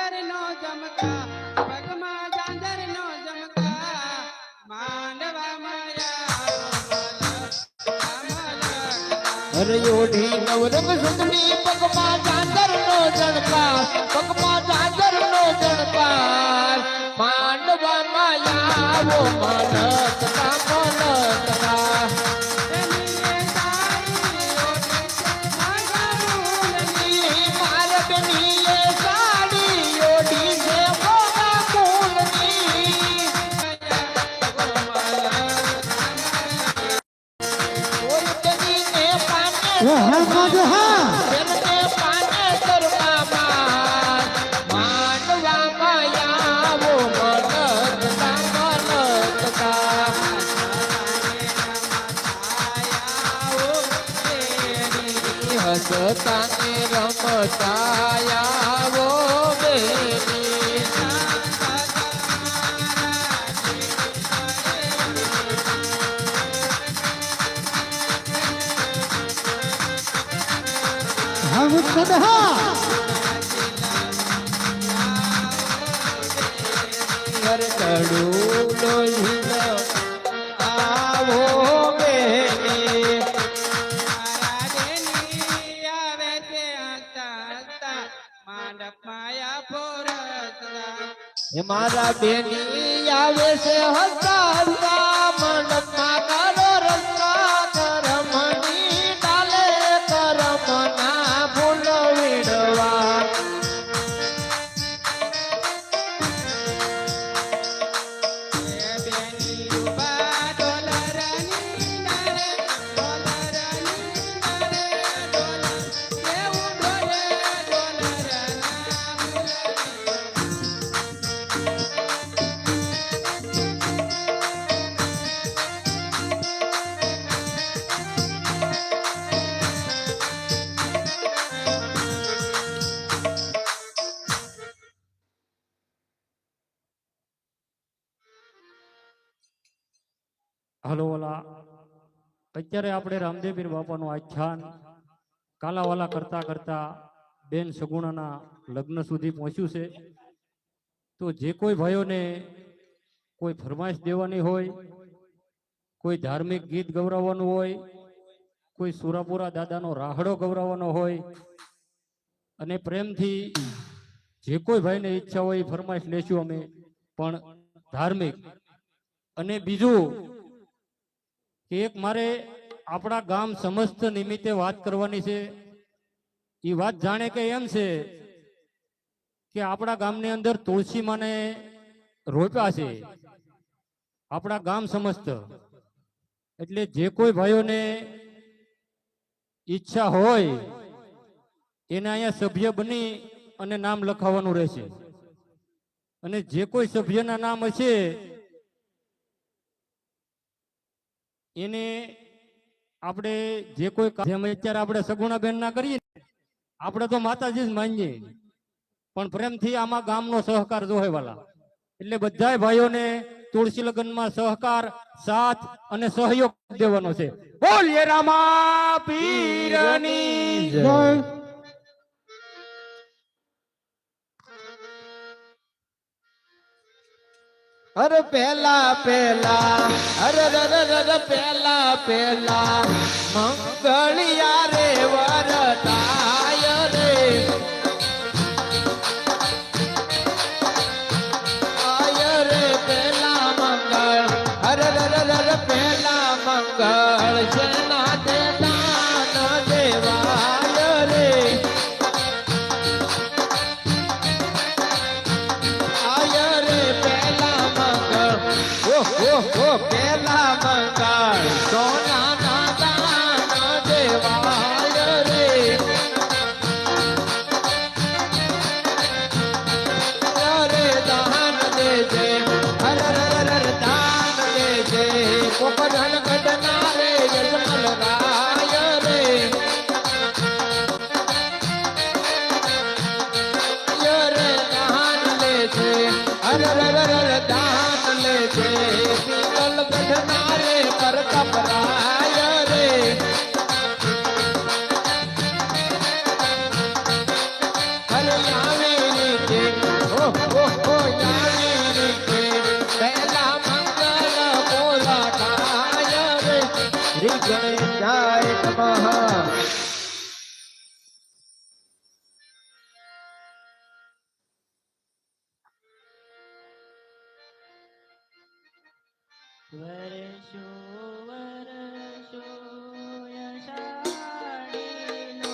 ઝાંઝર નો જમકા પગમાં ઝાંઝર નો જમકા માંડવા અરે ઓઢી નવરંગ સુંદરી પગમાં ઝાંઝર નો જણકાર પગમાં ઝાંઝર નો જણકાર માંડવામાં આવો મનતકા હસતા ને રમતા આવો બેની હમ સદા હર તડું લોહીનો આવો બેની મારા બેની આવે છે હસતા હસતા મંડપમાં કરો રસ્તા કરમની ડાલે કરમના ફૂલ વીડવા હલો ઓલા અત્યારે આપણે રામદેવપીર બાપાનું આખ્યાન કાલાવાલા કરતા કરતા બેન સગુણાના લગ્ન સુધી પહોંચ્યું છે. તો જે કોઈ ભાઈઓને કોઈ ફરમાઈશ દેવાની હોય, કોઈ ધાર્મિક ગીત ગવડાવવાનું હોય, કોઈ સુરાપુરા દાદાનો રાહડો ગવડાવવાનો હોય અને પ્રેમથી જે કોઈ ભાઈને ઈચ્છા હોય ફરમાઈશ લેશું અમે, પણ ધાર્મિક. અને બીજું કે એક મારે આપણા ગામ સમસ્ત નિમિત્તે વાત કરવાની છે. એ વાત જાણે કે એમ છે કે આપણા ગામની અંદર તુલસી માને રોપ્યા છે આપણા ગામ સમસ્ત. એટલે જે કોઈ ભાઈઓને ઈચ્છા હોય એને અહીંયા સભ્ય બની અને નામ લખાવવાનું રહેશે. અને જે કોઈ સભ્યના નામ હશે એને આપણે જે કોઈ જેમ અત્યારે આપણે સગુણાબેન ના કરીએ, આપણે તો માતાજી જ માનીએ, પણ પ્રેમથી આમાં ગામનો સહકાર જોહે વાલા. એટલે બધા ભાઈઓને તુલસી લગ્નમાં સહકાર, સાથ અને સહયોગ દેવાનો છે. બોલીએ રામા પીરની જય. અરે પેલા પેલા અરે પેલા પેલા મંગળિયા રે વરદાય રે આય રે પેલા મંગળ અરે પેલા મંગળ છે ના તે દાન દેવાય રે આય રે પેલા પેલા મંગળ સોના ના દાન નમઃ. વર્ષો વર્ષો યશાળીનો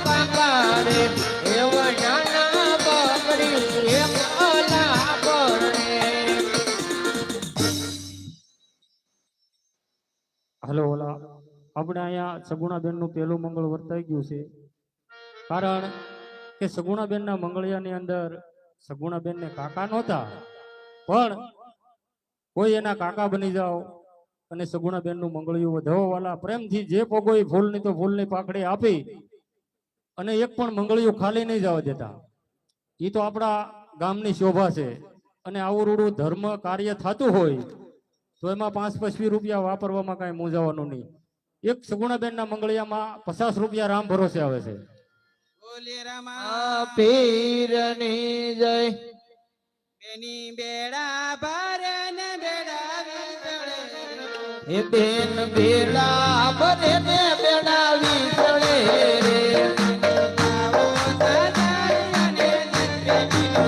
કાકારે એવો નાના બકરી એક ઓલા પરણે. હાલો ઓલા આપણે અહીંયા સગુણાબેન નું પહેલું મંગળ વર્તાઈ ગયું છે. કારણ કે સગુણાબેન ના મંગળિયાની અંદર સગુણાબેન ને કાકા નહોતા, પણ કોઈ એના કાકા બની જાઓ અને સગુણાબેન નું મંગળિયું વધાવો વાલા પ્રેમથી જે પોગો એ ફૂલની તો ફૂલની પાકડી આપી અને એક પણ મંગળિયું ખાલી નહીં જવા દેતા. એ તો આપણા ગામની શોભા છે. અને આવું રૂડું ધર્મ કાર્ય થતું હોય તો એમાં 5-25 રૂપિયા વાપરવામાં કાંઈ મૂંઝાવાનું નહીં. એક સગુણાબેન ના મંગળિયામાં 50 રૂપિયા રામ ભરોસે આવે છે. બોલે રામા આ પીરની જય. બેની બેડા ભાર ને બેડા વિતળે. એ બેન બેડા ભરે ને બેડા વિસળે રે. આવો સાદાઈ અને જગબેટીનો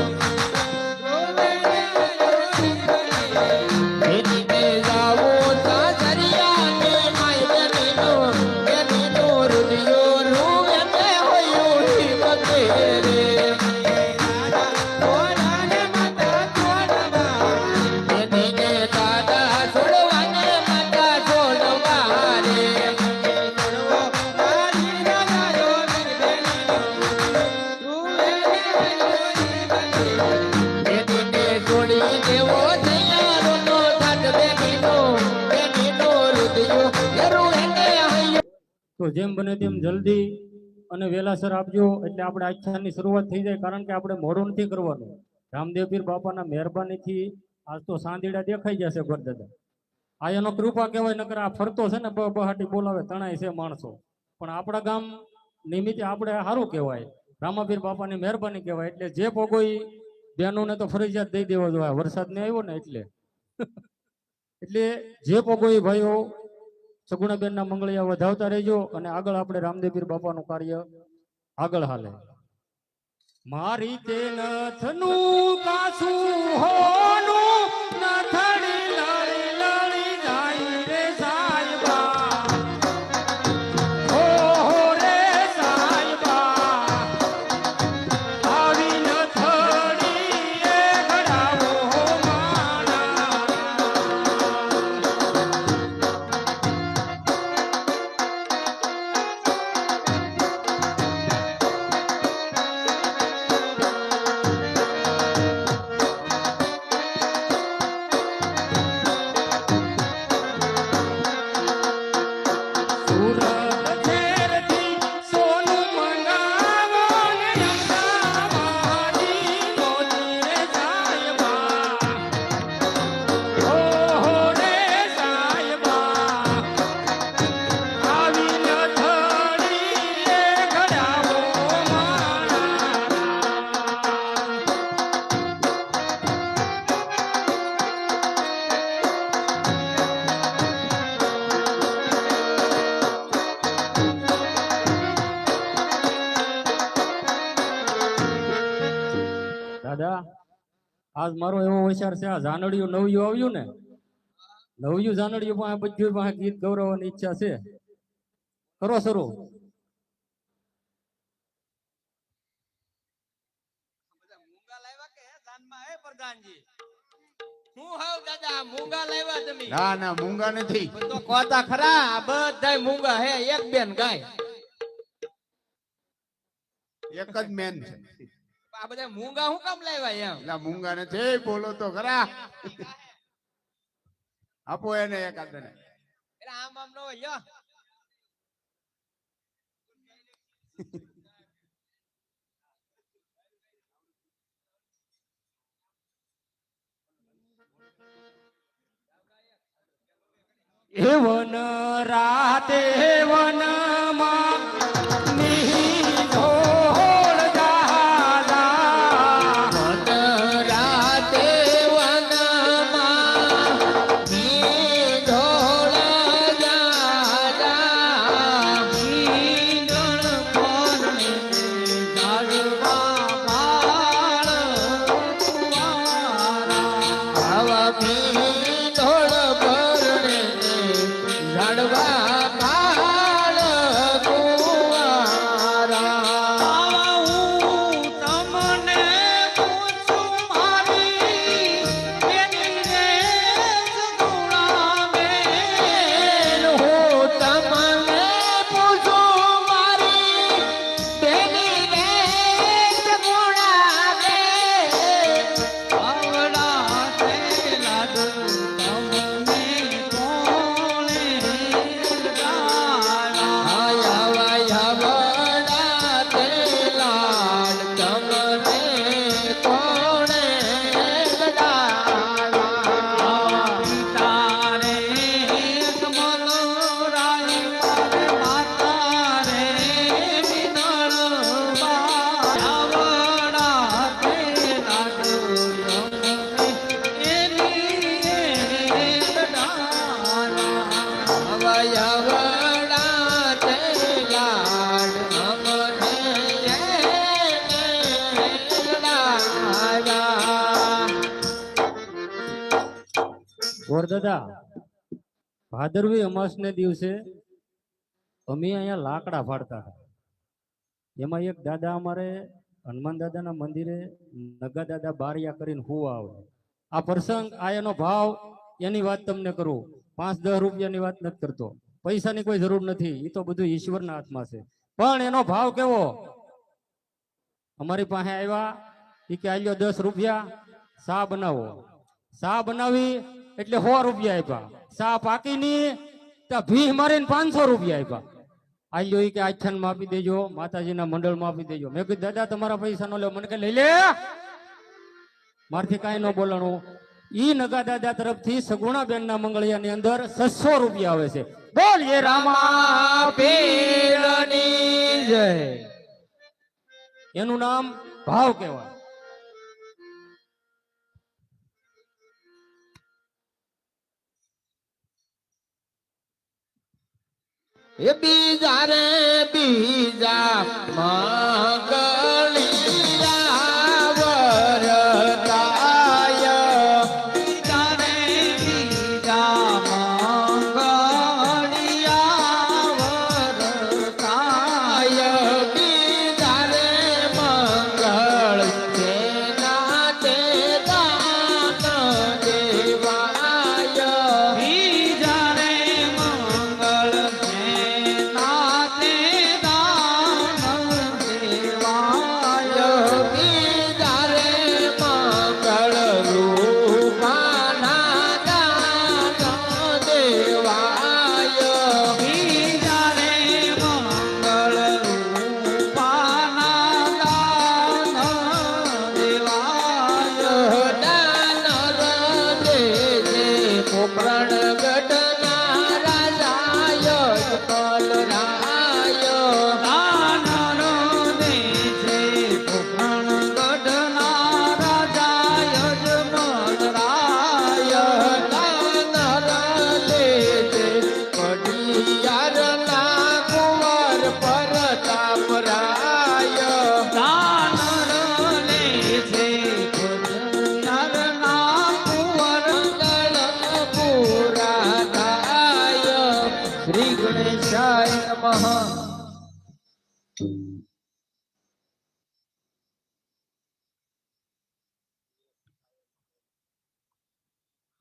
રોવે ને રોવે વળે. એની ને જાવો સાસરિયા ને માય બેનીનો બેનીનો રૂડિયો રૂવે ને હોયું હિંમતે રે. દાદા થોડા ને માતા થોડવા. એની ને દાદા છોડવા ને માતા છોડવા રે. છોડવો મારી દાદાનો જગબેટીનો રોવે ને રોવે વળે. એની ને છોડી દેવો તૈયારો નો થાટ બેનીનો બેનીનો રૂડિયો એરું એને હૈયું. તો જેમ બને તેમ જલ્દી અને વહેલાસર આપજો એટલે આપણે આખ્યાનની શરૂઆત થઈ જાય. કારણ કે આપણે મોડું નથી કરવાનું. રામદેવ પીર બાપાના મહેરબાનીથી આજ તો સાંદીડા દેખાઈ જશે ગોરદાદા. આ એનો કૃપા કહેવાય. નકર આ ફરતો છે ને બહાટી બોલાવે તણાય છે માણસો. પણ આપણા ગામ નિમિત્તે આપણે સારું કહેવાય. રામાપીર બાપાની મહેરબાની કહેવાય. એટલે જે પોગોઈ બહેનોને તો ફરજિયાત દઈ દેવો જોઈએ. વરસાદ ને આવ્યો ને એટલે જે પોગોઈ ભાઈઓ સગુણાબેન ના મંગળિયા વધાવતા રહેજો અને આગળ આપણે રામદેવ પીર બાપાનું કાર્ય આગળ હાલે. મારી તે નથનું કાસું હોનું નથડી લળી લળી જાય રે સાહેબા. હો હો રે સાહેબા, આવી નથડી એ ઘડાવો મારા. સુરત ઝેરથી સોનું મંગાવો ને અમદાવાદી મોતી રે સાહેબા. હો હો રે સાહેબા, આવી નથડી એ ઘડાવો મારા. દાદા આજ મારો એવો વિચાર છે. આ જાનડિયું નવિયું આવ્યું ને, નવિયું જાનડિયું પણ બધું પાસે ગીત ગૌરવવાની ઈચ્છા છે. કરો શરૂ. બધા મૂંગા લાવ્યા કે જાનમાં હે પ્રધાન? પ્રધાનજી હું હાવ દાદા મૂંગા લાવ્યા તમે ના ના મૂંગા નથી. તો કોતા ખરા આ બધાય મૂંગા હે એક બેન ગાય એક જ મેન છે. આ બધા મૂંગા હું કામ લાવ્યા એમ એટલે મૂંગા નથી, બોલો તો ખરા. આપો એને એકાદ ને. એટલે આમ આમ નો હોય લ્યો એ વન રાતે વનમાં નિહિધોળ દાદા. રાતે વનમાં ઢોળ જાજા ઈંધણ પરણે ઝાડવા માળ કુંવારા. આવા ઢોળ પરણે ઝાડવા પાળ કુંવારા. આવા હું તમને પૂછું મારી બેની રે સગુણા બેન. હું તમને પૂછું મારી બેની રે સગુણા બેન. આવડા થેલા તમને કોણે લગાયા. આયા વડા તે લાડ તમને કોણે લડાયા. પિતા રે કમલો રાય મારે માતા રે વિનરબા. આવડા થેલા તમને એની લડાયા. વડા તે લાડ અમને લડાયા. ગોરદાદા, ભાદરવી અમાસને દિવસે અમે અહીંયા લાકડા ફાડતા હતા. એમાં એક દાદા અમારે હનુમાન દાદાના મંદિરે નગા દાદા બારિયા કરીને હુવા આવે. આ પ્રસંગ આ એનો ભાવ એની વાત તમને કરું. 5-10 રૂપિયાની વાત નથી કરતો, પૈસાની કોઈ જરૂર નથી, એ તો બધું ઈશ્વરના હાથમાં છે. પણ એનો ભાવ કેવો, અમારી પાસે આવ્યા એ કે આલ્યો 10 રૂપિયા, શા બનાવો. શા બનાવી એટલે 100 રૂપિયા આપ્યા. શા પાકીની તો ભીહ મારીને 500 રૂપિયા આપ્યા. આલ્યો ઈ કે આખ્યાનમાં આપી દેજો, માતાજીના મંડળમાં આપી દેજો. મેં કીધું દાદા તમારા પૈસા નો લે. મને કે લઈ લે, મારથી કાંઈ ન બોલાણું. ઈ નગા દાદા તરફથી સગુણાબેન ના મંગળિયાની અંદર 600 રૂપિયા આવે છે. બોલીએ રામા પીરની જય. એનું નામ ભાવ કહેવાય. એ બીજા રે બીજા મંગળિયા વરતાય. તારે બીજા મંગળિયા વરતાય. બીજા રે મંગળ તેના તે દાન દેવાય. બીજા રે મંગળ સેનાતે દાન દેવાય. બીજા રે મંગળ રૂપાના દાન દેવાય. બીજા રે મંગળ રૂપાના દાન દેવાય. દાન દે પોપરણ ગઢના રાજાય કલરાય. દાન દે છે પોખરણ ગઢના રાજા યજમનરાય. દાન દે પઢિયારના કુંવર પરતાપરાય. દાન લે છે કુંવરના કુંવર. મંગળ પૂરા થાય. શ્રી ગણેશાય નમઃ.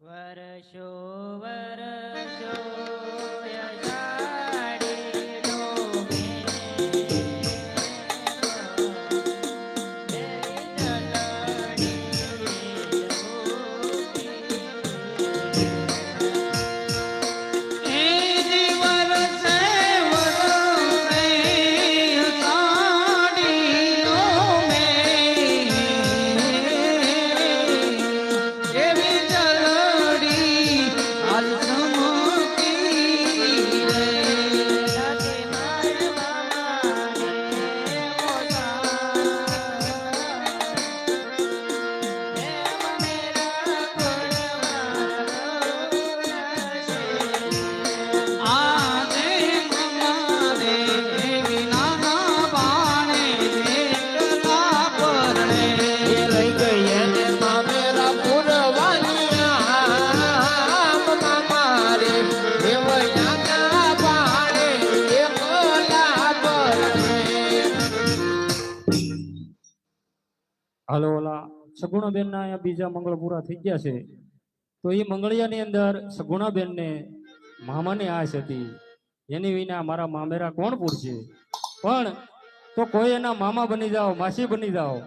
વર્ષો વર્ષો યજાડીનો એ દિવસે વરસે સાડીઓ મેં એવી જલડી હાલ ચમકી રે. આજે મમારે એવી નાના બાણે એકલા પરણે. એ લઈ ગઈ એને મામેરા પુરવાનિયા મારે દેવયાના પાડે એકલા પરણે. હાલો ઓલા સગુણાબેન ના અહીંયા બીજા મંગળ પૂરા થઈ ગયા છે. તો એ મંગળિયાની અંદર સગુણાબેન ને મામાની આશ હતી, એની વિના મારા મામેરા કોણ પૂરશે. પણ તો કોઈ એના મામા બની જાઓ, માસી બની જાઓ,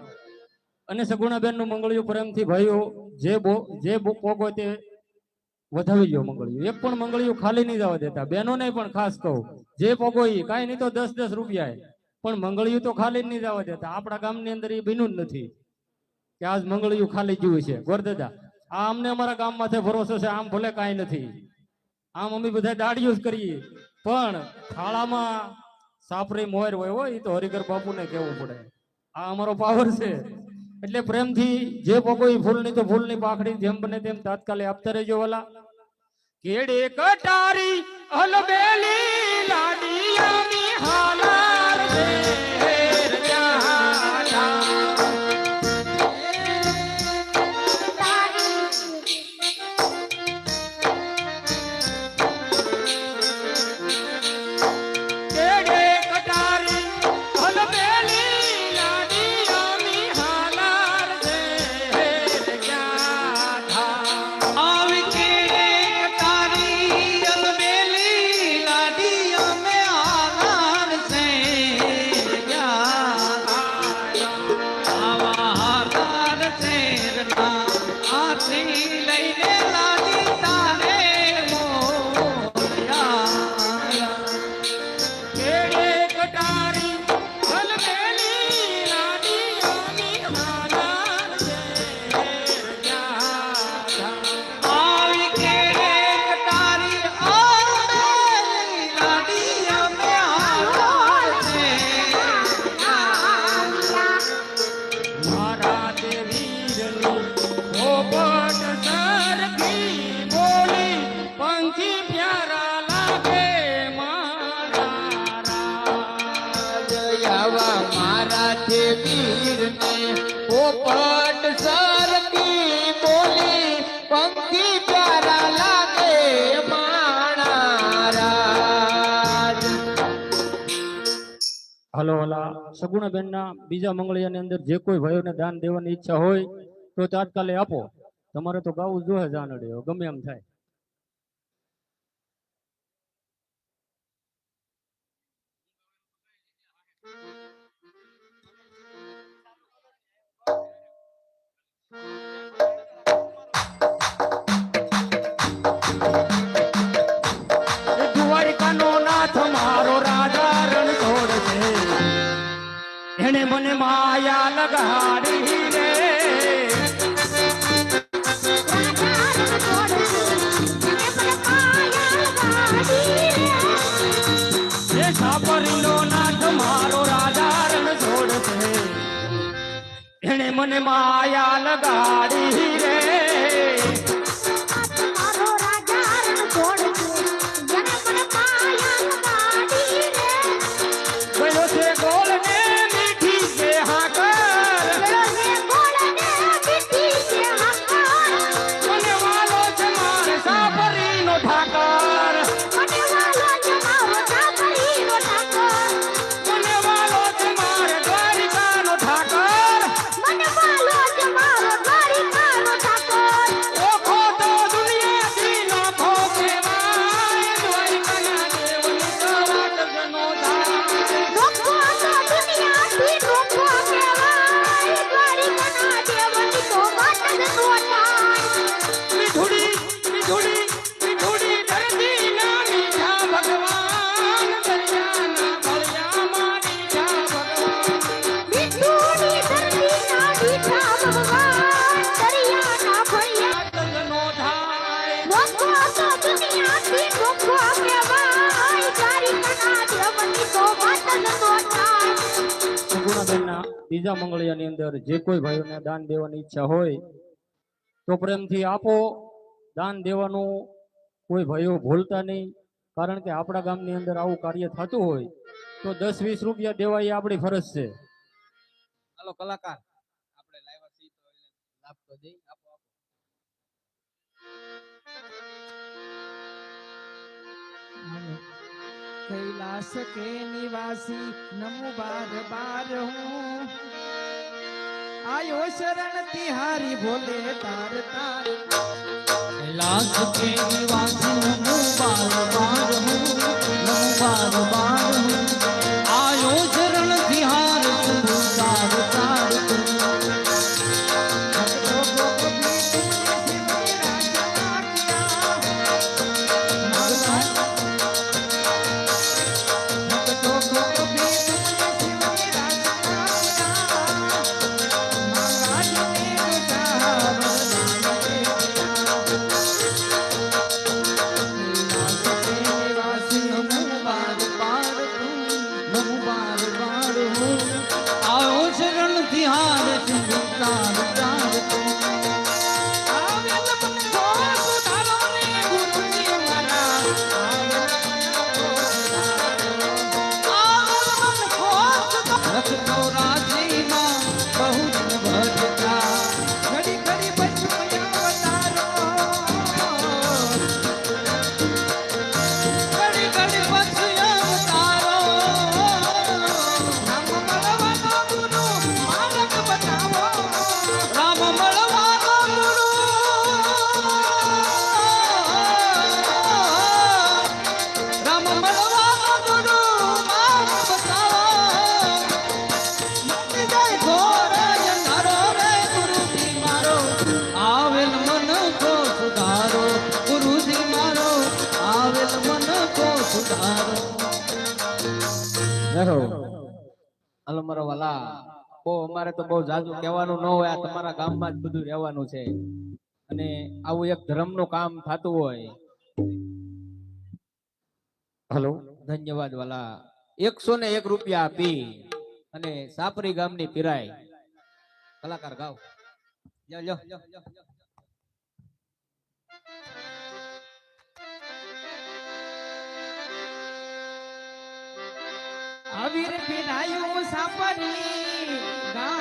અને સગુણાબેન નું મંગળિયું પ્રેમથી ભાઈઓ જે પોક હોય તે વધાવી લ્યો. મંગળિયું એક પણ મંગળિયું ખાલી નહીં જવા દેતા. બહેનોને પણ ખાસ કહું, જે પોગો ઈ કાંઈ નહીં તો 10-10 રૂપિયા, પણ મંગળિયું તો ખાલી જ નહીં જવા દેતા. આપણા ગામની અંદર એ બન્યું જ નથી કે આજ મંગળિયું ખાલી ગયું છે. ગોરદાદા આ અમને અમારા ગામમાંથી ભરોસો છે. આમ ભલે કાંઈ નથી, આમ અમે બધા દાડિયું જ કરીએ, પણ થાળામાં સાપરી મોર હોય એ તો હરિકર બાપુને કહેવું પડે. આ અમારો પાવર છે. એટલે પ્રેમથી જે પોકો એ ફૂલની તો ફૂલની પાખડી જેમ બને તેમ તાત્કાલિક આપતા રહેજો. વાલા કેડે કટારી અલબેલી લાડિયાની હાલાર દેર જાડા. કેડે કટારી અલબેલી લાડિયાની હાલાર દેર જાડા. આવી કેડે કટારી અલબેલી લાડી અમે આધાર છે આવા હાલાર શેરના આથી લઈને લાડી તારે મોયા. કેડે કટારી અલબેલી લાડિયાની હાલાર દેર જાડા. આવી કેડે કટારી અલબેલી લાડી અમે આધાર છે મારા તે વીરની પોપટ સરખી બોલી પંખી પ્યારા લાગે મારા રાજ. આવા મારા છે વીરને પોપટ સરકી બોલી પંખી પ્યારા લાગે માણા રાજ. હાલો ઓલા સગુણાબેન ના બીજા મંગળિયાની અંદર જે કોઈ ભાઈઓને દાન દેવાની ઈચ્છા હોય તો તાત્કાલિક આપો. તમારે તો ગાવું જોઈએ જાનડે, ગમે એમ થાય. દ્વારિકાનો નાથ મારો રાજા રણછોડ છે, એને મને માયા લગાડી રે. એ સાપરીનો નાથ મારો રાજા રણછોડ છે, એને મને માયા લગાડી રે. ગયો છે ગોળ ને મીઠી છે હાકર, મને વાલો છે મારે સાપરીનો ઠાકર, મને વાલો છે મારે દ્વારિકાનો ઠાકર. ત્રીજા મંગળિયાની અંદર જે કોઈ ભાઈઓને દાન દેવાની ઈચ્છા હોય તો પ્રેમથી આપો. દાન દેવાનું કોઈ ભાઈઓ ભૂલતા નહીં, કારણ કે આપણા ગામની અંદર આવું કાર્ય થતું હોય તો 10-20 રૂપિયા દેવા એ આપણી ફરજ છે. હાલો કલાકાર આપણે લાવ્યા છીએ તો એને લાભ તો દઈ આપો. कैलाश के निवासी नमो बार बार हूँ आयो शरण तिहारी भोले तार तार कैलाश के निवासी नमो बार बार हूँ नमो बार बार हूँ आयो शरण तिहार प्रभु तार तार હાલો મારા વાલા, બહુ અમારે તો બહુ જાજુ કહેવાનું ન હોય, આ તમારા ગામમાં જ બધું રહેવાનું છે અને આવું એક ધર્મનું કામ થતું હોય. હલો, ધન્યવાદ વાલા. 101 રૂપિયા આપી અને સાપરી ગામની પીરાય. કલાકાર ગાવ. લ્યો લ્યો. અવીર પીરાયું સાપરી ગામ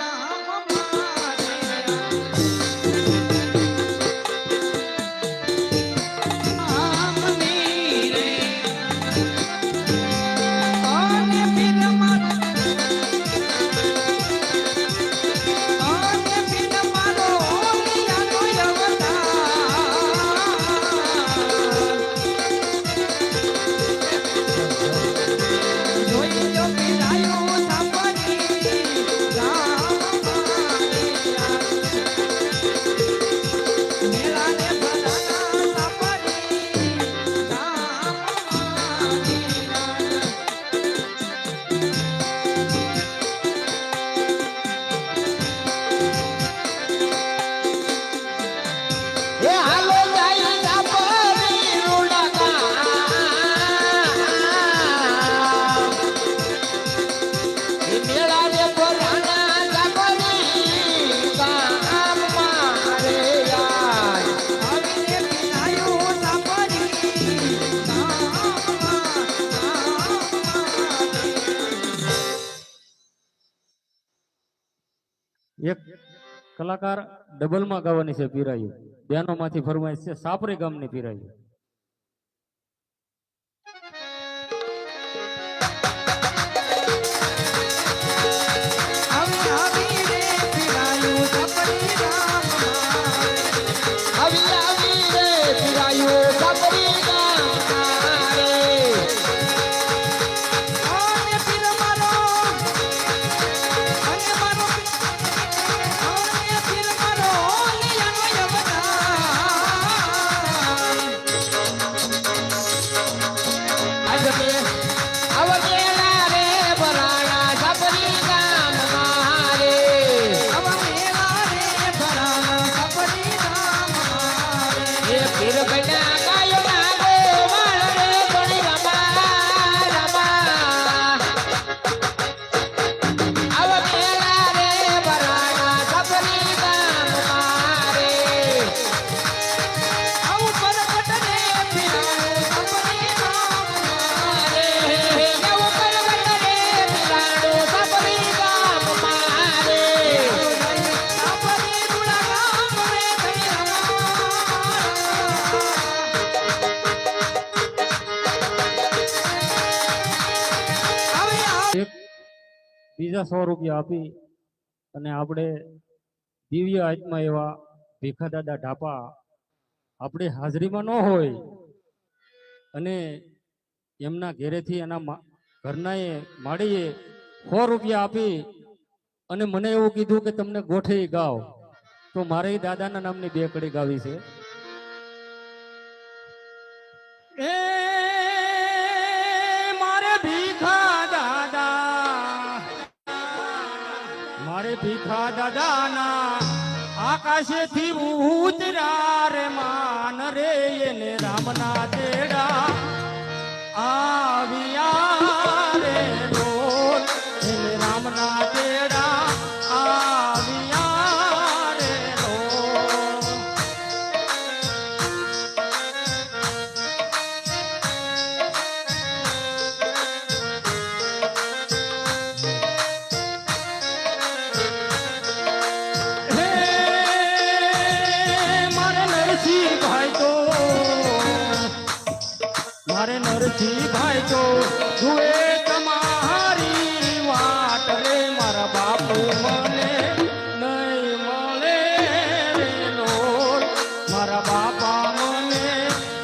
એક કલાકાર ડબલમાં ગાવાની છે પીરાયું. બેનોમાંથી ફરમાઈશ છે સાપરી ગામની પીરાયું. બીજા 100 રૂપિયા આપી અને આપણે દિવ્ય આત્મા એવા ભીખાદાદા ઢાપા આપણે હાજરીમાં ન હોય અને એમના ઘેરેથી એના ઘરનાએ માડીએ 100 રૂપિયા આપી અને મને એવું કીધું કે તમને ગોઠે ગાવ, તો મારે ઈ દાદાના નામની 2 કડી ગાવી છે. એ મારે ભીખા દાદાના આકાશેથી ઉતર્યા રે માન રે એને રામના તેડા આવ્યા રે લોલ, એને રામના તેડા આવ્યા રે લોલ. મારે નરસિંહભાઈ તો જુએ તમારી વાટ રે, મારા બાપુ મને નહીં મળે રે લોલ, મારા બાપા મને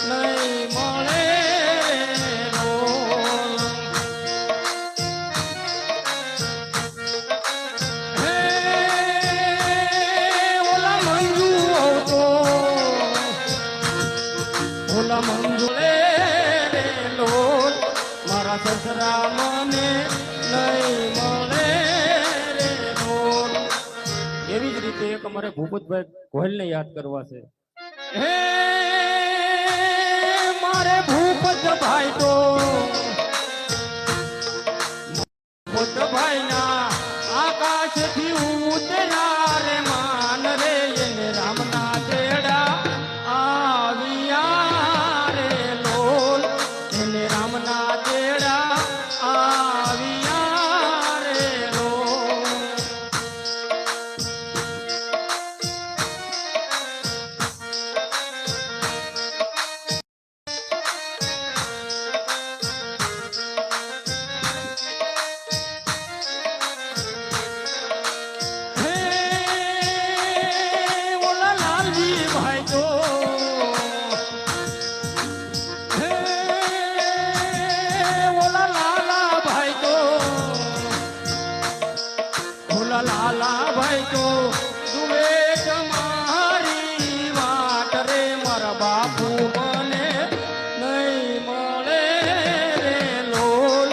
નહીં મળે રે લોલ. હે ઓલા મંજુ આવતો, ઓલા મંજુ મારા સસરા મને નહીં મળે રે લોલ. એવી જ રીતે એક અમારે ભૂપતભાઈ ગોહિલને યાદ કરવા છે. હે મારે ભૂપતભાઈ તો ભૂપતભાઈના આકાશથી ઉતર્યા રે માન રે એને રામના તેડા આવ્યા રે લોલ, એને રામના તેડા આવ્યા રે લોલ. હે ઓલા લાલજીભાઈ તો, હે ઓલા લાલાભાઈ તો, ઓલા લાલાભાઈ તો જુએ તમારી વાટ રે, મારા બાપુ મને નહીં મળે રે લોલ,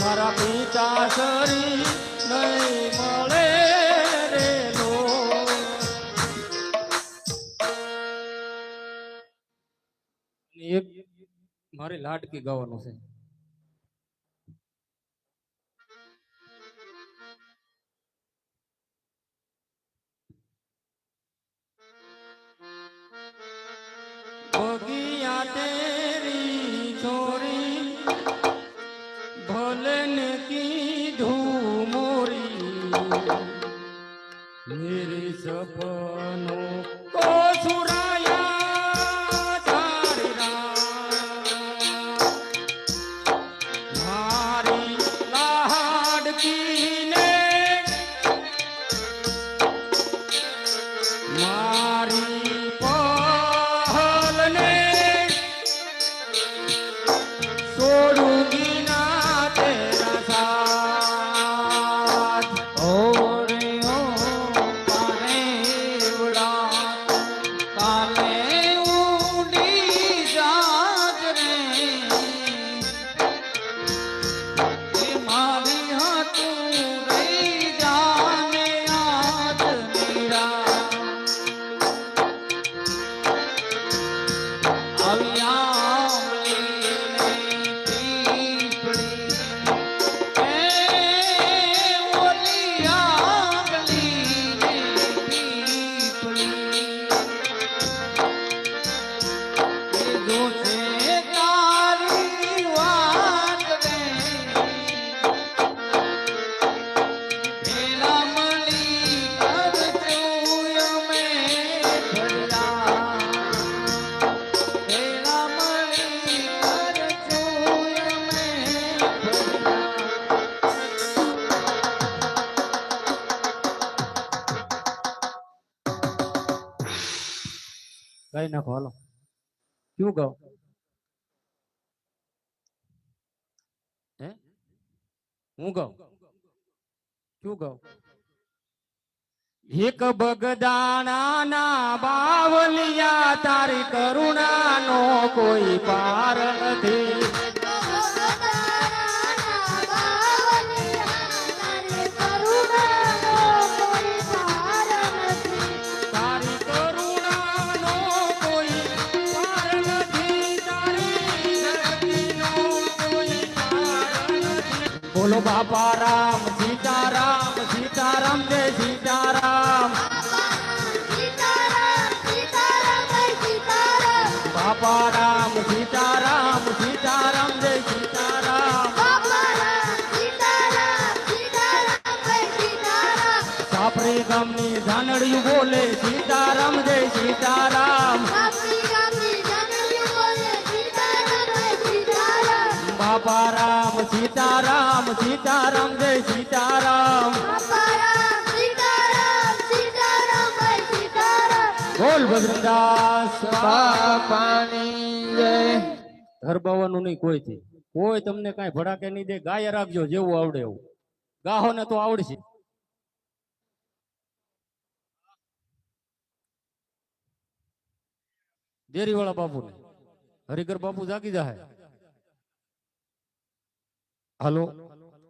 મારા પિતાશ્રી નહીં મળે રે લોલ. એક મારે લાડકી ગાવાનું છે. बगिया तेरी छोरी भलन की धूमोरी, मेरे सपनों को सुराया तारी रात, मारी लाडकी ने मारी छोड़ूंगी ना तेरा साथ. और ओ पारे उड़ा काले उड़ी जाग रे, ये मारी हाथों रही जाने आज मेरा Ram ગાઈ નાખો હાલો. શું ગાવ? હે હું ગાવ? શું ગાવ? એક બગદાણા ના બાવલિયા તારી કરુણાનો કોઈ પાર નથી. તારી કરુણાનો કોઈ પાર નથી. તારી ધરતીનો કોઈ પાર નથી. બોલો બાપા રામ સીતારામ સીતારામ જય સીતારામ. બાપા રામ સીતારામ સીતારામ જય સીતારામ. સાપરી ગામની ધાનડિયું બોલે સીતારામ જય સીતારામ. બાપા રામ સીતારામ સીતારામ જય સીતારામ. બોલ ભદ્રદાસ બાપાની જય. ધરબાવાનું નહીં કોઈથી. કોઈ તમને કાંઈ ભડાકે નહીં દે. ગાય રાખજો જેવું આવડે એવું. ગાહો ને તો આવડશે. દેરીવાળા બાપુ ને હરિકર બાપુ જાગી જાહે. હાલો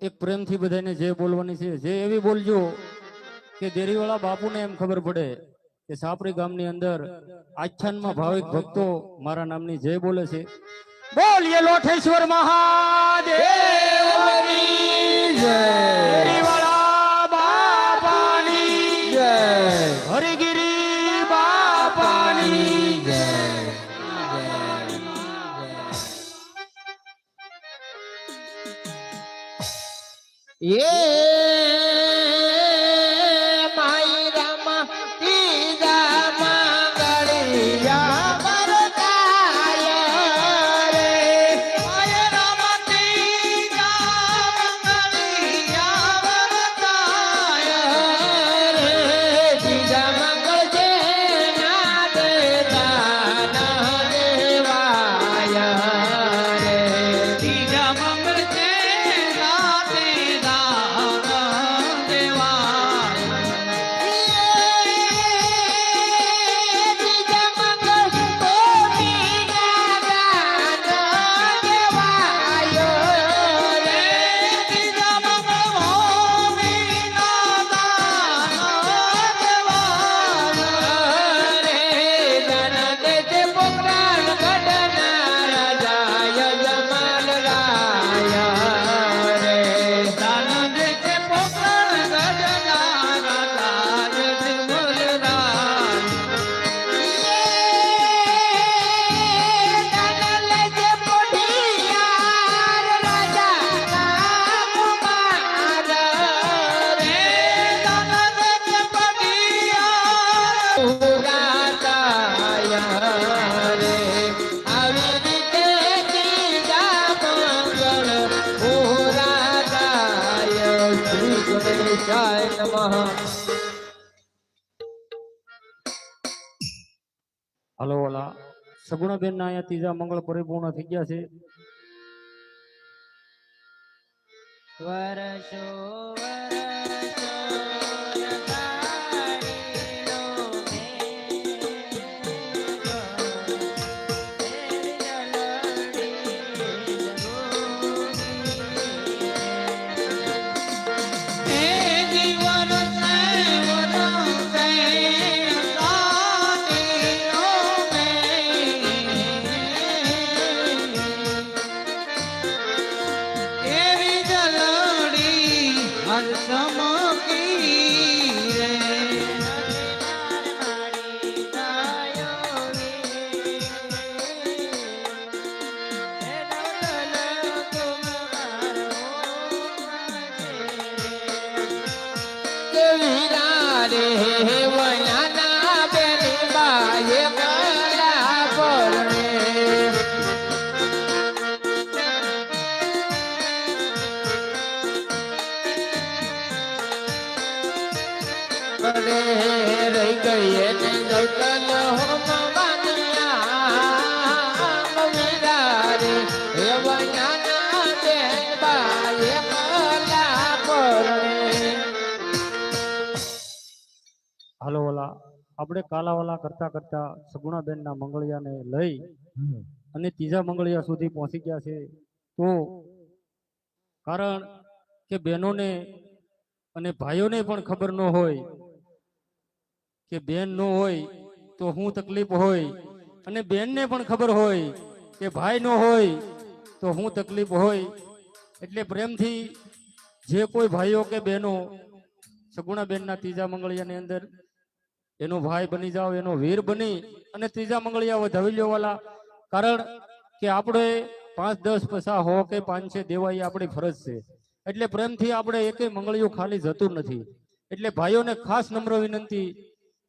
એક પ્રેમથી બધાને જે બોલવાની છે જે એવી બોલજો કે દેરીવાળા બાપુને એમ ખબર પડે કે સાપરી ગામની અંદર આખ્યાનમાં ભાવિક ભક્તો મારા નામની જય બોલે છે. બોલીએ લોઠેશ્વર મહાદેવની જય. દેરીવાળા બાપાની જય. હરિગીરી બાપાની જય. એ માઈ રામા તીજા મંગળિયા વરદાય રે. માય રામા તીજા મંગળિયા વરદાય રે. તીજા મંગળ જેના દેતા ના દેવાય રે. ત્રીજા મંગળ છે રાતે દાન દેવાય. ત્રીજા મંગળ ભૂમિના દાન દેવાય. દાન દે છે પોકરણ ગઢના રાજા જમલરાય. દાન દે છે પડિયા. હાલો ઓલા સગુણાબેન ના અહીંયા ત્રીજા મંગળ પરિપૂર્ણ થઈ ગયા છે. વર્ષો વર્ષો લગાડીલો હે જીવન સેવન સે સાતીઓ એવી જલડી હર ચમકી રે. રહી ગઈ એને ગૌતલ હોમવાની આપણે કાલાવાલા કરતા કરતા સગુણાબેનના મંગળિયાને લઈ અને ત્રીજા મંગળિયા સુધી પહોંચી ગયા છે. તો કારણ કે બહેનોને અને ભાઈઓને પણ ખબર ન હોય કે બેન ન હોય તો શું તકલીફ હોય, અને બેનને પણ ખબર હોય કે ભાઈ ન હોય તો શું તકલીફ હોય. એટલે પ્રેમથી જે કોઈ ભાઈઓ કે બહેનો સગુણાબેનના ત્રીજા મંગળિયાની અંદર એનો ભાઈ બની જાઓ, એનો વીર બની અને ત્રીજા મંગળિયા વધાવી લ્યો વાલા. કારણ કે આપણે 5, 10, 50, 100 કે 500 દેવા એ આપણી ફરજ છે. એટલે પ્રેમથી આપણે એકેય મંગળિયું ખાલી જતું નથી. એટલે ભાઈઓને ખાસ નમ્ર વિનંતી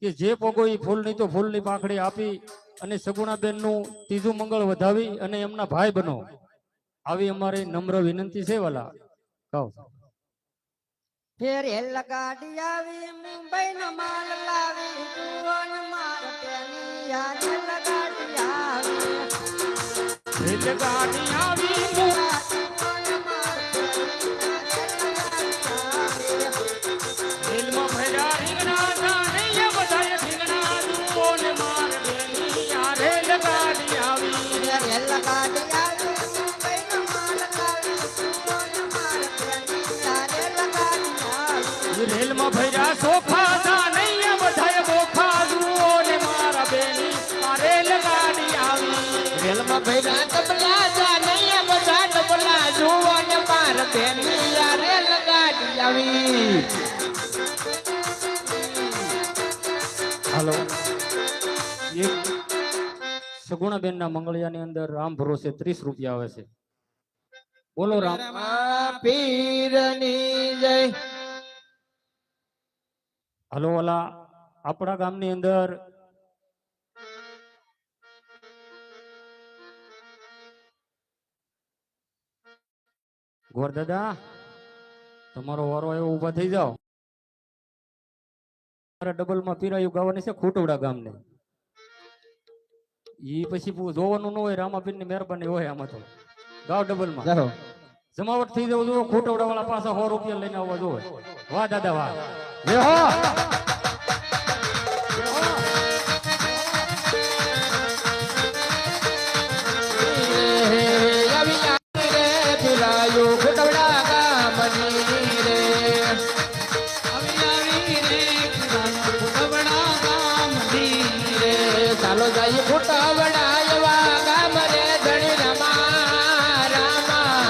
કે જે પોગો એ ફૂલ નહીં તો ફૂલની પાંખડી આપી અને સગુણાબેનનું ત્રીજું મંગળ વધાવી અને એમના ભાઈ બનો, આવી અમારી નમ્ર વિનંતી છે વાલા. કહો ફેર હેલ ગાડી આવી મુંબઈ નો માલ લાવી જુવાન માર પેની યાદ ગાડી આવી રેલગાડી આવી રેલમાં ભર્યા રીંગણા જાણે બધાએ રીંગણા જુઓને માર બેની આ રેલગાડી આવી. ફેર હેલ ગાડી આવી મુંબઈ નો માલ લાવી જુવાન માર પેની યાદ ગાડી આવી રેલમાં ભર્યા સોફા જાણે બધાએ બોફા જુઓને મારા બેની આ રેલગાડી આવી. રેલમાં ભૈરા તબલા જાનૈયા બધા તબલા જુઓ ને માર બેની આ રેલ ગાડી આવી. હાલો, એક સગુણાબેનના મંગળિયાની અંદર રામ ભરોસે 30 રૂપિયા આવે છે. બોલો રામ. પીરની જય. હાલો વાલા, આપણા ગામની અંદર ગોર દાદા તમારો વારો આવ્યો, ઊભા થઈ જાઓ. મારા ડબલમાં પીરાયું ગાવાની છે ખોટવડા ગામને. ઈ પછી જોવાનું ન હોય, રામાપીરની મહેરબાની હોય આમાં તો. ગાવ ડબલમાં જમાવટ થઈ જવું જોઈએ. ખોટવડા વાળા પાછા 100 રૂપિયા લઈને આવવા જોઈએ. વાહ દાદા વાહ. ચાલો જાય ફૂટવડા એવા ગામ રે ધણી રમા રામા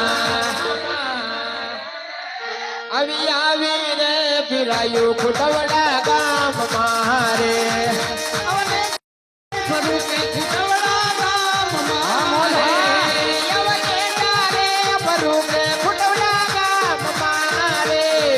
આવી રે ફિરાયું ફૂટવડા ગામ મારે ફરું કે ફૂટવડા ગામ મારે ફરું કે ફૂટવડા ગામ મારે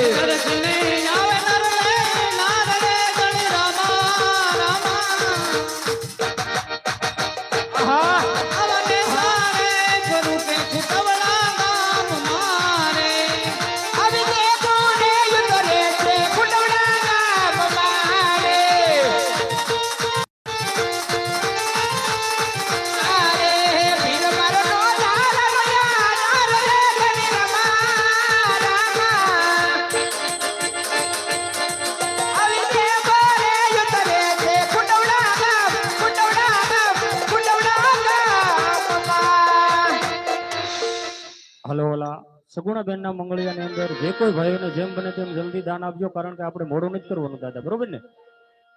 હલો ઓલા સગુણાબેનના મંગળિયાની અંદર જે કોઈ ભાઈઓને જેમ બને તેમ જલ્દી દાન આપજો. કારણ કે આપણે મોડું નથી કરવાનું દાદા, બરોબર ને?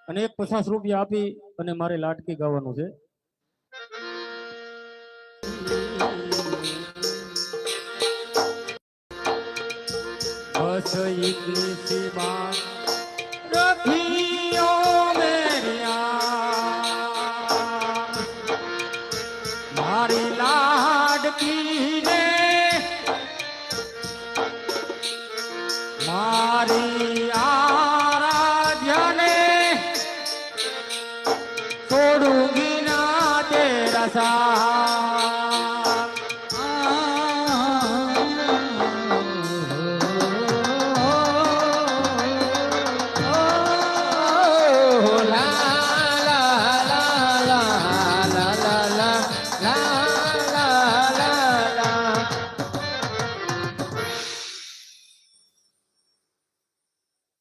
અને એક 50 રૂપિયા આપી અને મારે લાટકી ગાવાનું છે. બસ ઇતની સી બાત રખિયો મેરિયા મારી લાડકી ને મારી આરાધ્યાને છોડુંગી ના તેરા સાથ.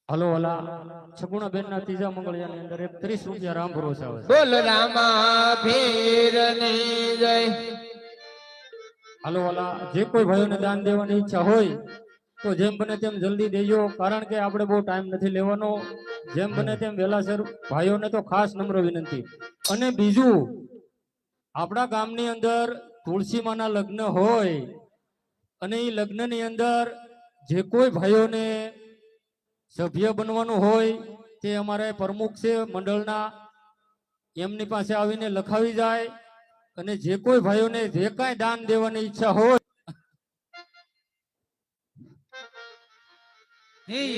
હલો ઓલા સગુણાબેનના ત્રીજા મંગળિયાની અંદર એક 30 રૂપિયા રામ ભરોસે આવે છે. બોલ રામા પીરની જય. હાલો વાલા, જે કોઈ ભાઈઓને દાન દેવાની ઈચ્છા હોય તો જેમ બને તેમ જલ્દી દેજો, કારણ કે આપણે બહુ ટાઈમ નથી લેવાનો. જેમ બને તેમ વહેલાસર ભાઈઓને તો ખાસ નમ્ર વિનંતી. અને બીજું, આપણા ગામની અંદર તુલસીમાના લગ્ન હોય અને એ લગ્નની અંદર જે કોઈ ભાઈઓને સભ્ય બનવાનું હોય તે અમારે પ્રમુખ છે મંડળના, એમની પાસે આવીને લખાવી જાય. અને જે કોઈ ભાઈઓને જે કાંઈ દાન દેવાની ઈચ્છા હોય,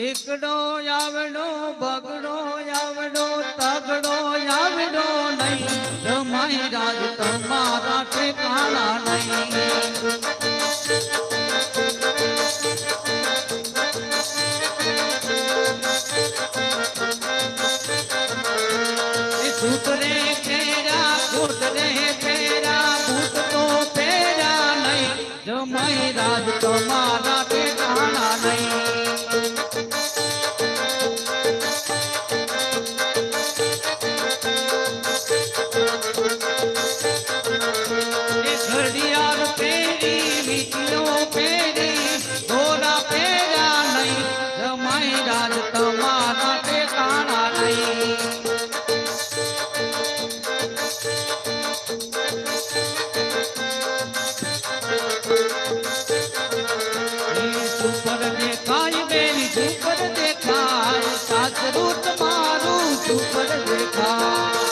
એકડો આવડો બગડો આવડો તગડો આવડો નહીં, જમાઈ રાજ તમારા ઠેકાણા નહીં. છૂટરે ફેરા ઘૂંટરે ફેરા ભૂત તો ફેરા નહીં, જમાઈ રાજ તમારા ઠેકાણા નહીં. ઘડિયાળ પેરી વીટીઓ પેરી ઘોડા પેરા નહીં, જમાઈ રાજ તમારા ઠેકાણા નહીં. સુપર દેખાય બેની સુપર દેખાય, સાસરું તમારું સુપર દેખાય.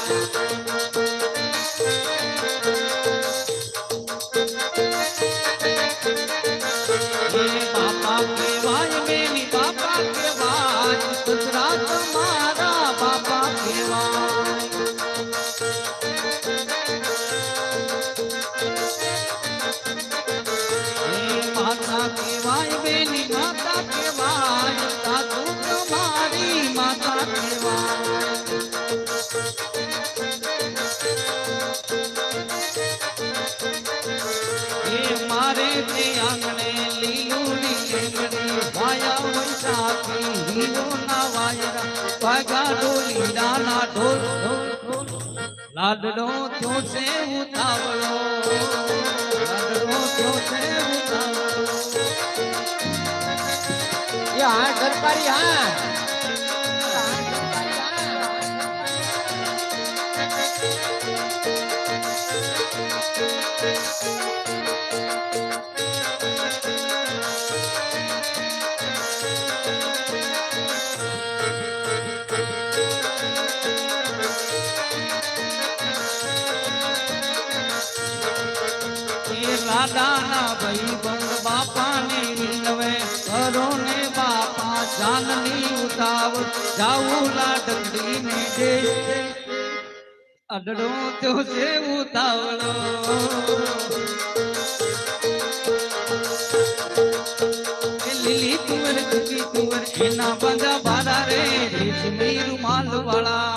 બાપા કેવાય બેની બાપા કેવાય, સસરા તમારા બાપા કેવાય. માતા કેવાય બેની માતા કેવાય, સાસુ તમારી માતા કેવાય. મારે તે આંગણે લીલું લીંગડી વાયા વૈશાખી હીરો ના વાયરા વાગા ડોલી દાના ઢોલ ઢોલ ઢોલ. લાડડો થયો છે ઉતાવળો, લાડડો થયો છે ઉતાવળો. એ હા સરકારી હા. લાડાના ભાઈ બંધ બાપાને વિનવે કરો ને બાપા જાનની ઉતાવળ, જાવું લાડકડી ને દે અડડો તો છે ઉતાવળો. લીલી તુવર ચૂકી તુવર એના બંધા બારા રે રેશમી રૂમાલ વાળા.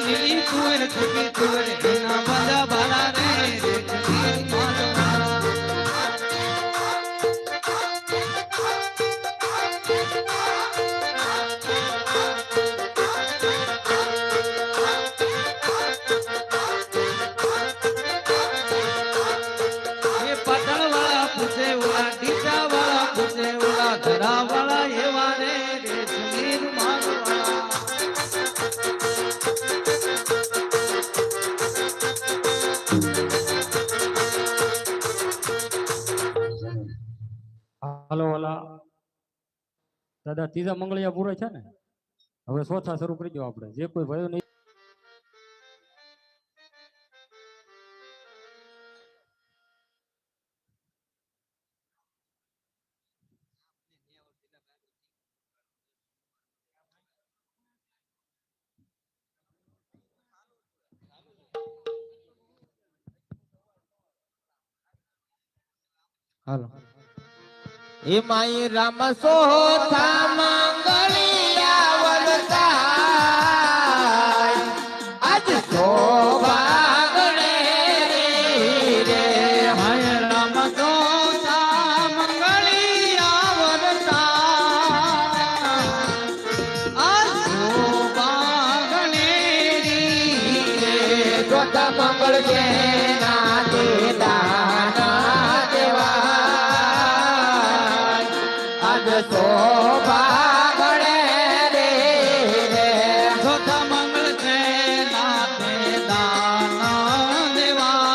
લીલી તુવર ચૂકી તુવર એના બંધા બારા રે રેશમી રૂમાલ વાળા. પાટણ વાળા પૂછે ઓલા, ડીસા વાળા પૂછે ઓલા, ધરા વાળા એવા રે રેશમી રૂમાલ વાળા. હાલો વાલા, દાદા ત્રીજા મંગળિયા પૂરા છે ને, હવે ચોથા શરૂ કરી દો આપણે. જે કોઈ ભાઈઓ નહીં હાલો. એ માઈ રામ સોથા મંગળિયા વરસાય, આજ શોભાગણે રે. હાય રામ દોતા પોતા મંગળ છે ના તે દાના દેવાય આજ શોભા ગણે રે રે ચોથા મંગળ છે નાથે દાન દેવા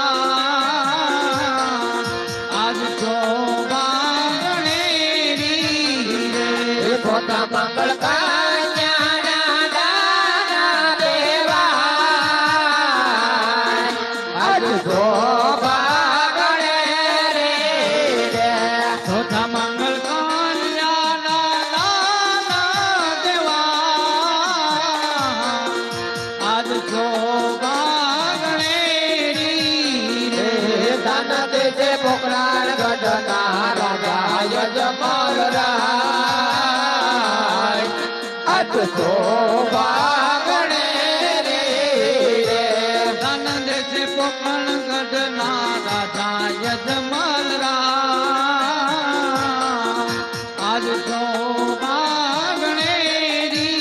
આજ શોભા ગણેરી રે પોતા મંગળ કન્યાના દાના દેવાય આજ શોભા ગણે રે રે ચોથા મંગળ કન્યાના દાન દેવા આજ શોભા ગણેરી રે દાન દેજે પોકરાણ ગઢના રાજા યજમાન રાય આજ શોભા ગણે રે રે ધન દેશે પોકણ ગઢના રાજા યજમાન રામ આજ શોભા ગણેરી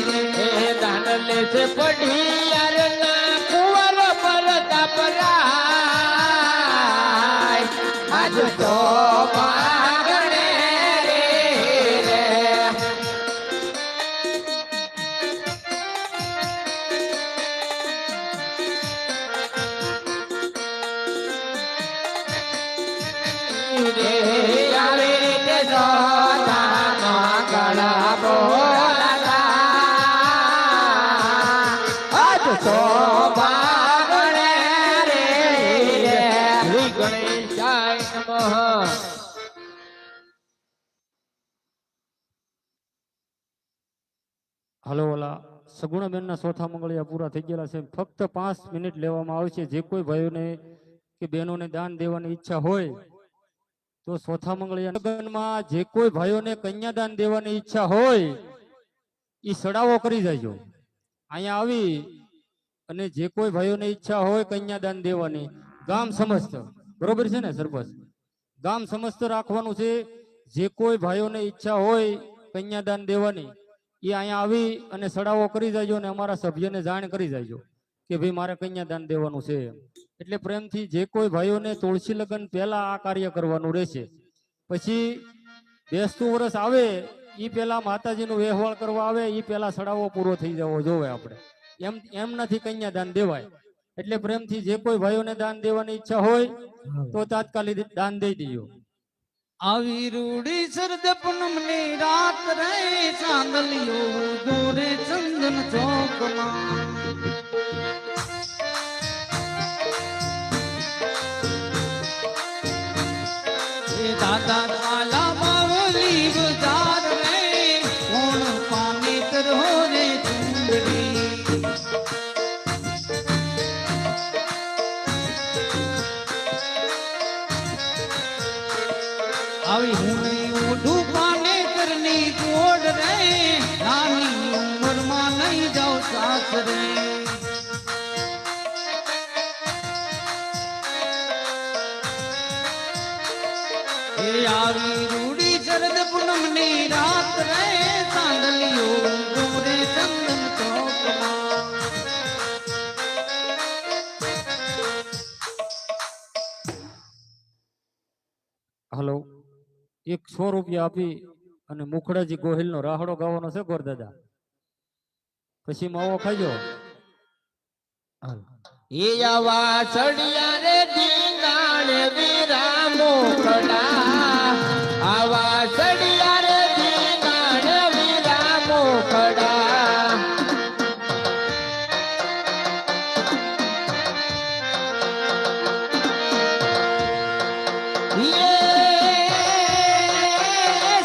રે દાન લેશે પઢિયારના કુંવર પરતાપ રાય આજ શોભા ગણે રે રે આવી રીતે જોતા ગળા બોલાતા આજ શોભા ગણે રે રે શ્રી ગણેશાય નમઃ હાલો ઓલા સગુણાબેનના ચોથા મંગળિયા પૂરા થઈ ગયેલા છે ફક્ત 5 મિનિટ લેવામાં આવશે જે કોઈ ભાઈઓને કે બહેનોને દાન દેવાની ઈચ્છા હોય તો ચોથા મંગળિયા લગ્નમાં જે કોઈ ભાઈઓને કન્યાદાન દેવાની ઈચ્છા હોય એ સડાવો કરી જાયજો અહીંયા આવી અને જે કોઈ ભાઈઓને ઈચ્છા હોય કન્યાદાન દેવાની ગામ સમસ્ત બરોબર છે ને સરપંચ ગામ સમસ્ત રાખવાનું છે જે કોઈ ભાઈઓને ઈચ્છા હોય કન્યાદાન દેવાની એ અહીંયા આવી અને સડાવો કરી જાયજો અને અમારા સભ્યને જાણ કરી જાયજો કે ભાઈ મારે કન્યાદાન દેવાનું છે એટલે પ્રેમથી જે કોઈ ભાઈઓને તુલસી લગ્ન પહેલા આ કાર્ય કરવાનું રહેશે પછી બેસતું વર્ષ આવે એ પહેલા માતાજીનો વહેવાળ કરવા આવે એ પહેલા સડાવો પૂરો થઈ જવો જોવે આપણે એમ નથી કન્યાદાન દેવાય એટલે પ્રેમથી જે કોઈ ભાઈઓને દાન દેવાની ઈચ્છા હોય તો તાત્કાલિક દાન દઈ દીજો આવી રૂડી શરદ પૂનમની રાત રે ચાંદલિયો દોરે ચંદન ચોકમાં એ દાદા કાલા બાવલી બજાર રે કોણ પાણી કરો રે ચુંદડી આવી હું ઓઢું પાને કરની કોડ રે નાની ઉંમરમાં નહીં જાઉં સાસરે એ આવી રૂડી શરદ પૂનમની રાત રે ચાંદલિયો દોરે ચંદન ચોકમાં હલો 100 રૂપિયા આપી અને મુખડાજી ગોહિલનો રાહડો ગાવાનો છે ગોરદાદા પછી માવો ખાજો એ આવા સડિયા રે ધીંગાણ વિરામો ખડા આવા સડિયા રે ધીંગાણ વિરામો ખડા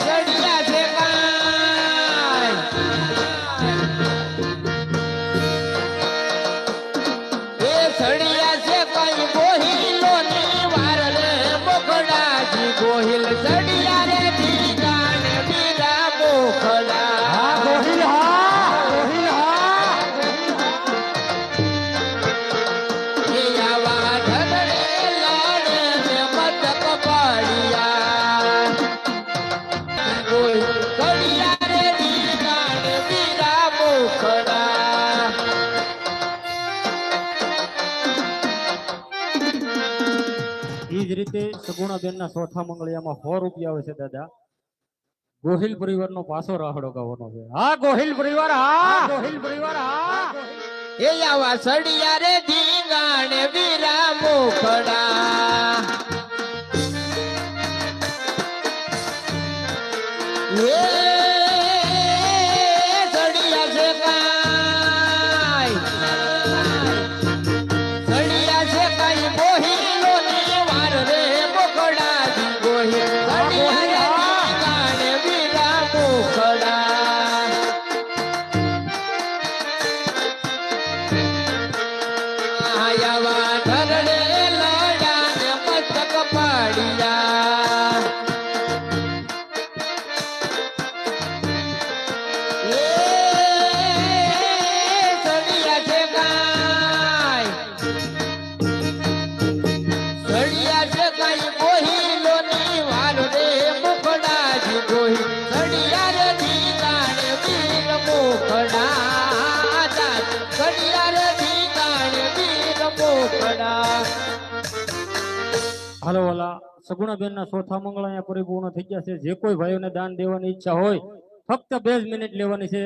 સડિયા છે કાંઈ એ સડિયા છે કઈ ગોહિલો ની વાર રે મોકડાજી ગોહિલ સડિયા નિમિત્તે સગુણાબેનના ચોથા મંગળિયામાં 100 રૂપિયા આવે છે દાદા. ગોહિલ પરિવારનો પાછો રાહડો ગાવાનો છે. હા ગોહિલ પરિવાર, હા ગોહિલ પરિવાર, હા. એ આવા સડિયા રે ધીંગાણે વીરા મોખડા એ સડિયા છે કાઈ સડિયા છે કાઈ બોહિલો ની વાર રે મોખડા ગોહિલ સડિયા રે ધીંગાણે વીરા મોખડા આયાવા ધરડે લડા ને મસ્તક પાડિયા એ સડિયા છે કાઈ સડિયા છે કાઈ બોહિલો ની વાર રે મુખડા જી ગોહી સડિયા રે ધીગાણે વીર મુખડા સડિયા રે ધીગાણે વીર મુખડા હાલો વાલા સગુણાબેનના ચોથા મંગળ અહીંયા પરિપૂર્ણ થઈ ગયા છે. જે કોઈ ભાઈઓને દાન દેવાની ઈચ્છા હોય ફક્ત 2 જ મિનિટ લેવાની છે.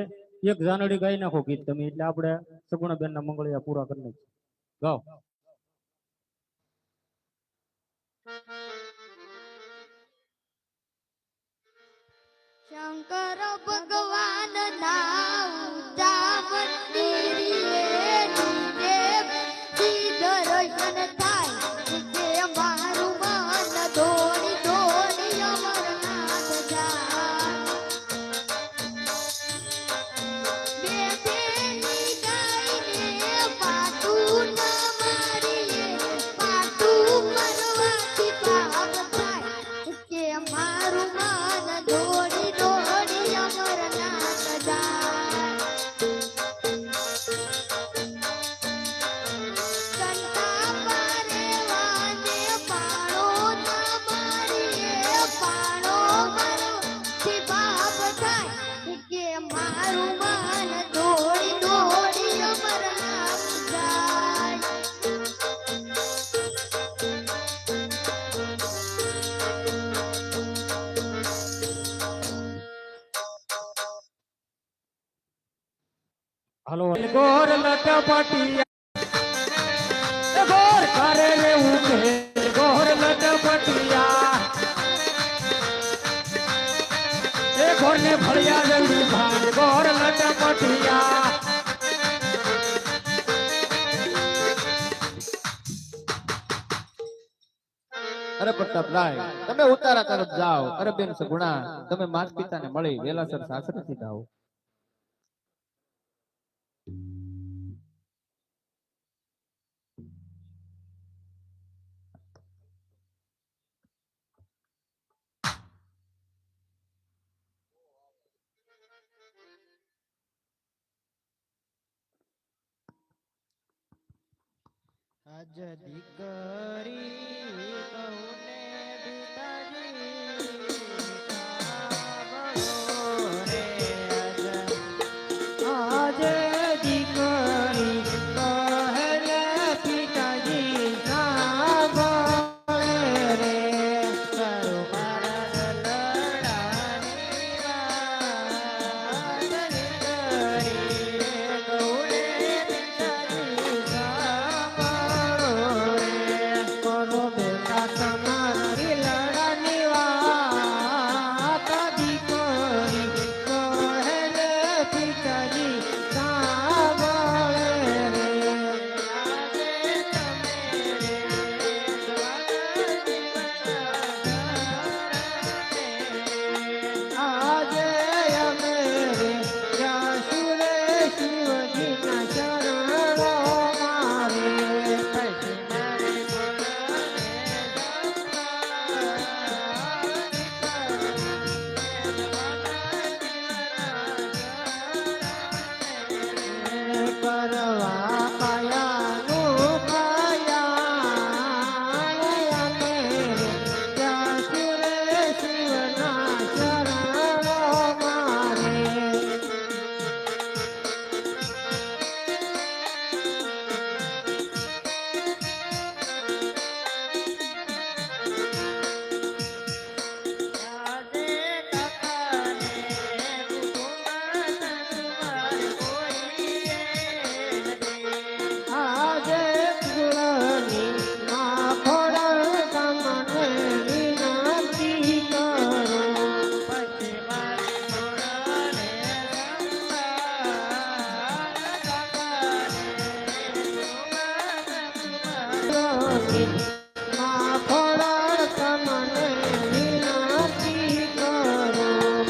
એક જાનડી ગાઈ નાખો ગીત તમે, એટલે આપણે સગુણાબેનના મંગળિયા પૂરા કરી નાખીએ. ગાઓ. શંકર ભગવાન ના ઊંચા મંદિરે દર્શન થાય તે મારું મન દોડી દોડી અમરનાથ જાય. બેઠેલી ગાયને પાટું ન મારીએ પાટું મરવાથી પાપ થાય કે મારું મન દોડી દોડી અમરનાથ જાય. કંઠા પારે વાને પાણો ન મારીએ પાણો મરવાથી પાપ થાય કે મારું મન દોડી દોડી અમરનાથ જાય. હાલો ગોર લટપટિયા ગોર કરે રે ઉઠે ગોર લટપટિયા એ ગોર ને ફળિયા જલ્દી ભાગ ગોર લટપટિયા. અરે પ્રતાપરાય તમે ઉતારા તરફ જાઓ. અરે બેન સગુણા તમે માત પિતાને મળી વેલાસર સાસરેથી જાઓ. આજ દીકરી કહુને પિતાજી સાંભળો રે આજ દીકરી કહે પિતાજી સાંભળે રે કરું મારા લડાની વાત દીકરી કહુને પિતાજી સાંભળો રે કરો માં ખોડલ તમને વિનંતી કરું.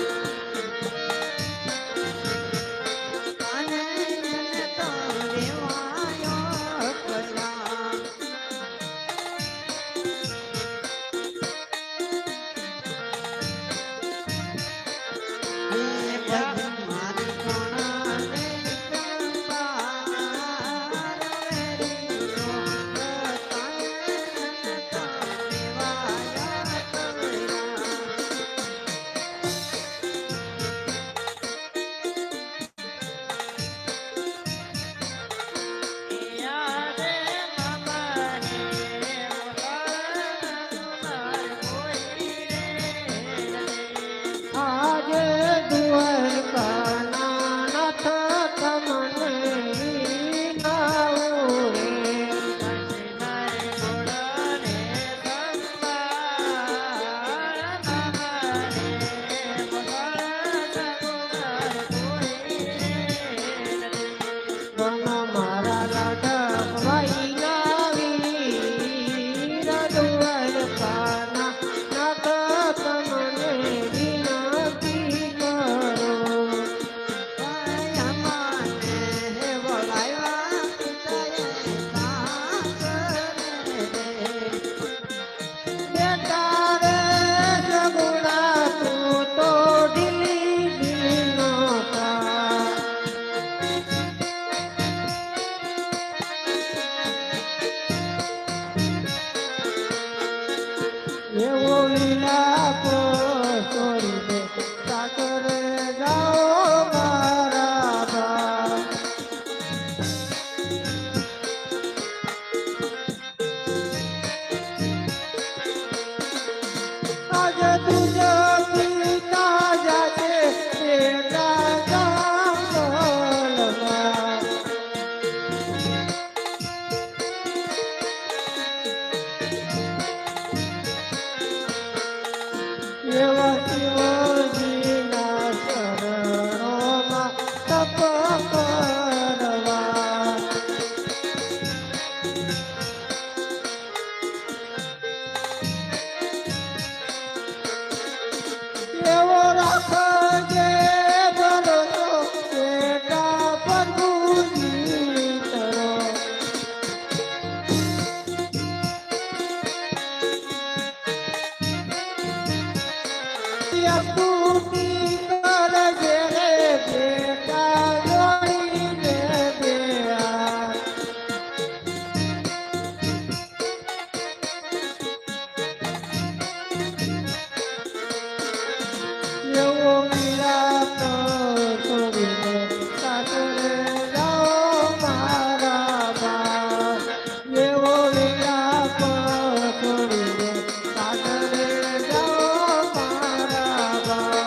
અને મને તો દેવાયો કલા. એ બધી મારી કોણાને આજે દ્વારકાના નાથ તમને નાવું રે. વન મારા લાડક વૈના વીર દ્વારકાના નાથ તમને વિનંતી કરું. અમાને બોલાવ્યા પિતાએ સાસરે બેટા રે સગુણા તું તો ઢીલી ઢીલી નહોતા. એવો વિલાપો છોડી દે સાસરે જાઓ મારા બા. આજે તુજો પિતા જાતે બેટા જંગલમાં. એવા શિવજીના શરણોમાં તપ કરવા. એવો રાખજે ભરોસો બેટા પ્રભુજી તરો. સ્તુતિ કરજે રે બેટા જોડીને બે હાથ. એવો વિલાપ છોડીને સાસરે જાઓ મારા બા. એવો વિલાપ છોડીને સાસરે જાઓ મારા બા.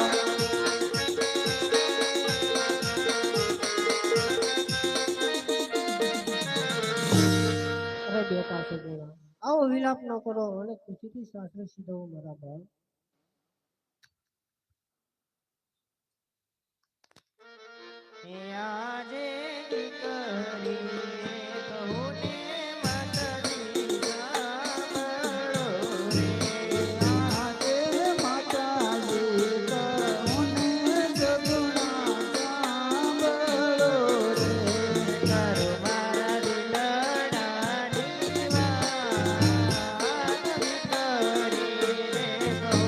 અરે બેટા સગુણા આવો વિલાપ ન કરો અને ખુશીથી સાસરે સીધો મારા બા. આજે દીકરી કહુને માતાજી સાંભળો રે. આજે માતાજી કહુને સગુણા સાંભળો રે. તારો મારા દિલડાની વાત દીકરી રે કહુને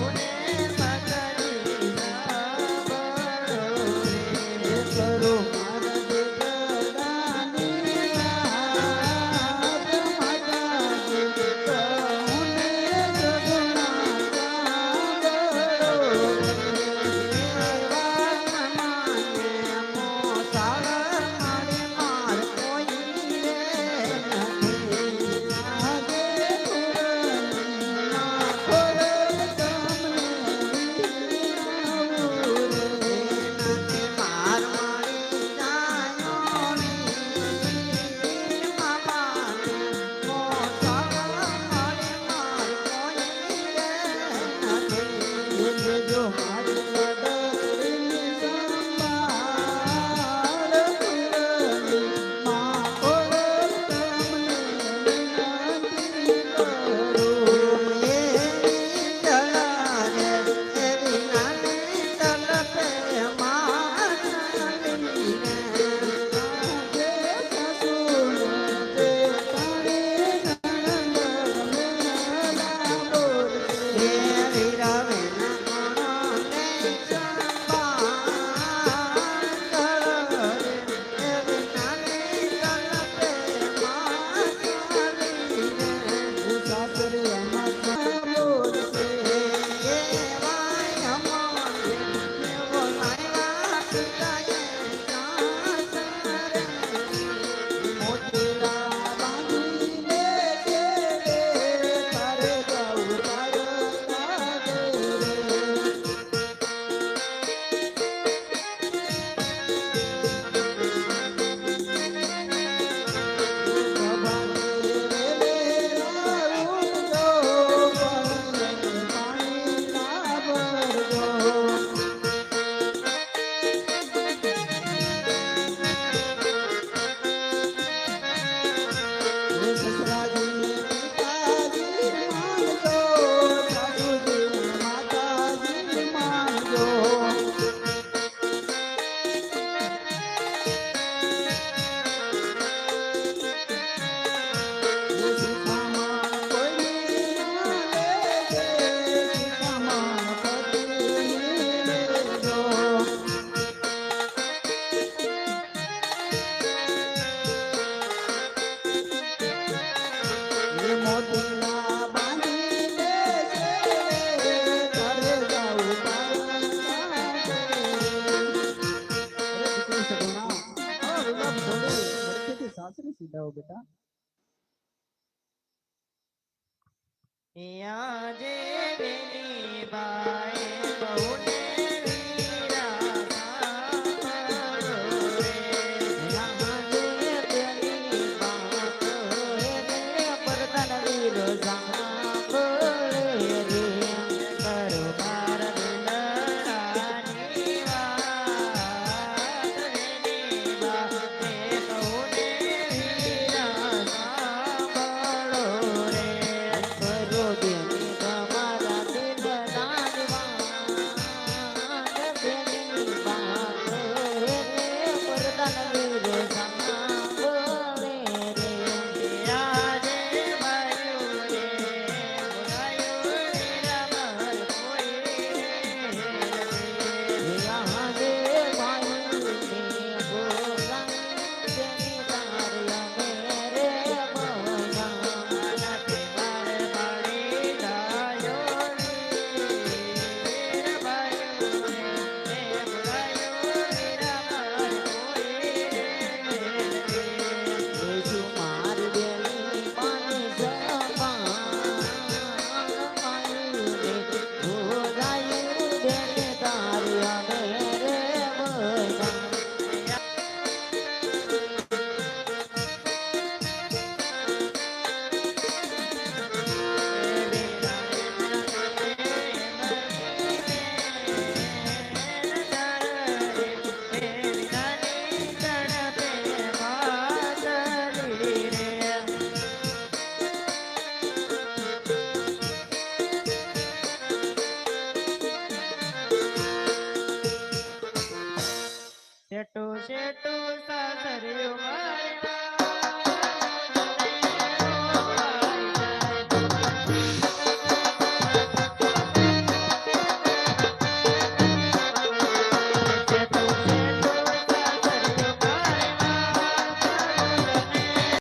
સાસરી સીધાઓ બેટા આજે બેની બાએ બહુને વીરા સાંભળો રે. આજે બેની બાતો રે પરતન વીર સાંભળે રે. કરો માર દિલડાની વાત બેની બા